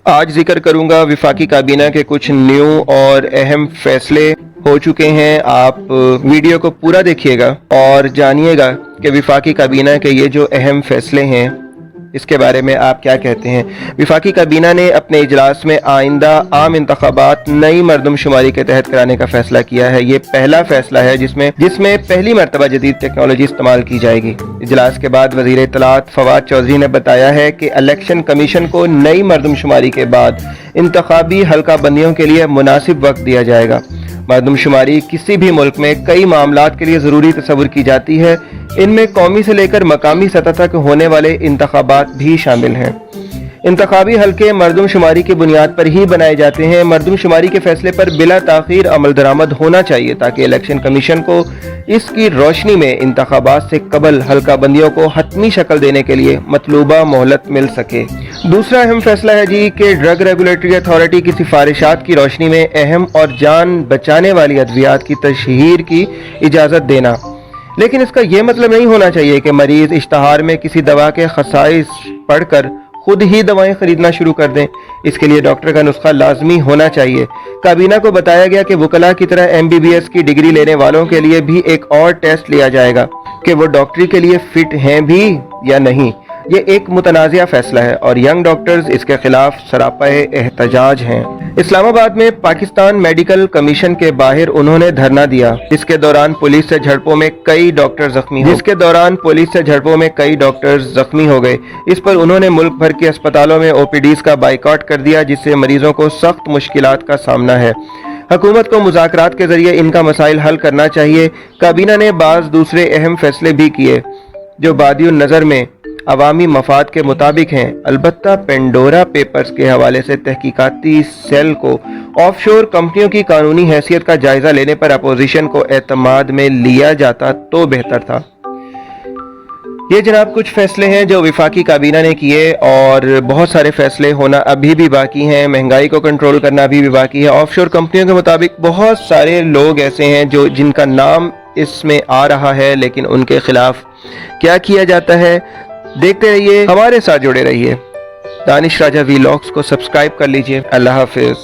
आज जिक्र करूंगा वफाकी काबीना के कुछ न्यू और अहम फैसले हो चुके हैं। आप वीडियो को पूरा देखिएगा और जानिएगा कि वफाकी काबीना के ये जो अहम फैसले हैं इसके बारे में आप क्या कहते हैं। वफाकी काबीना ने अपने इजलास में आइंदा आम इंतखाबात नई मरदमशुमारी के तहत कराने का फैसला किया है। ये पहला फैसला है जिसमें पहली मरतबा जदीद टेक्नोलॉजी इस्तेमाल की जाएगी। इजलास के बाद वज़ीर इत्तलात फवाद चौधरी ने बताया है कि इलेक्शन कमीशन को नई मरदमशुमारी के बाद इंतखाबी हल्का बंदियों के लिए मुनासिब वक्त दिया जाएगा। मरदमशुमारी किसी भी मुल्क में कई मामलात के लिए ज़रूरी तस्वुर की जाती है। इनमें कौमी से लेकर मकामी सतह तक होने वाले इंतखाबात भी शामिल हैं। इंतखाबी हल्के मरदमशुमारी की बुनियाद पर ही बनाए जाते हैं। मरदमशुमारी के फैसले पर बिला ताख़ीर अमल दरामद होना चाहिए ताकि इलेक्शन कमीशन को इसकी रोशनी में इंतखाबात से कबल हल्का बंदियों को हतमी शक्ल देने के लिए मतलूबा मोहलत मिल सके। दूसरा अहम फैसला है जी कि ड्रग रेगुलेटरी अथॉरिटी की सिफारिशात की रोशनी में अहम और जान बचाने वाली अद्वियात की तशहीर की इजाज़त देना। लेकिन इसका यह मतलब नहीं होना चाहिए कि मरीज इश्तहार में किसी दवा के खसाइस पढ़कर खुद ही दवाएं खरीदना शुरू कर दें। इसके लिए डॉक्टर का नुस्खा लाजमी होना चाहिए। काबीना को बताया गया कि वकला की तरह MBBS की डिग्री लेने वालों के लिए भी एक और टेस्ट लिया जाएगा कि वो डॉक्टरी के लिए फिट हैं भी या नहीं। ये एक मुतनाज़िया फैसला है और यंग डॉक्टर्स इसके खिलाफ सरापा एहतजाज हैं। इस्लामाबाद में पाकिस्तान मेडिकल कमीशन के बाहर उन्होंने धरना दिया जिसके दौरान पुलिस से झड़पों में कई डॉक्टर जख्मी हो गए। इस पर उन्होंने मुल्क भर के अस्पतालों में OPDs का बाइकआउट कर दिया जिससे मरीजों को सख्त मुश्किलात का सामना है। हुकूमत को मुज़ाकरात के जरिए इनका मसाइल हल करना चाहिए। काबीना ने बाज़ दूसरे अहम फैसले भी किए जो बादियुन नज़र में अवामी मफाद के मुताबिक हैं। अलबत्ता पेंडोरा पेपर्स के हवाले से तहकीकाती सेल को ऑफशोर कंपनियों की कानूनी हैसियत का जायजा लेने पर अपोजिशन को एतमाद में लिया जाता तो बेहतर था। ये जनाब कुछ फैसले हैं जो वफाकी काबीना ने किए और बहुत सारे फैसले होना अभी भी बाकी हैं। महंगाई को कंट्रोल करना अभी भी बाकी है। ऑफशोर कंपनियों के मुताबिक बहुत सारे लोग ऐसे हैं जिनका नाम इसमें आ रहा है लेकिन उनके खिलाफ क्या किया जाता है। देखते रहिए, हमारे साथ जुड़े रहिए। दानिश राजा वीलॉग्स को सब्सक्राइब कर लीजिए। अल्लाह हाफिज।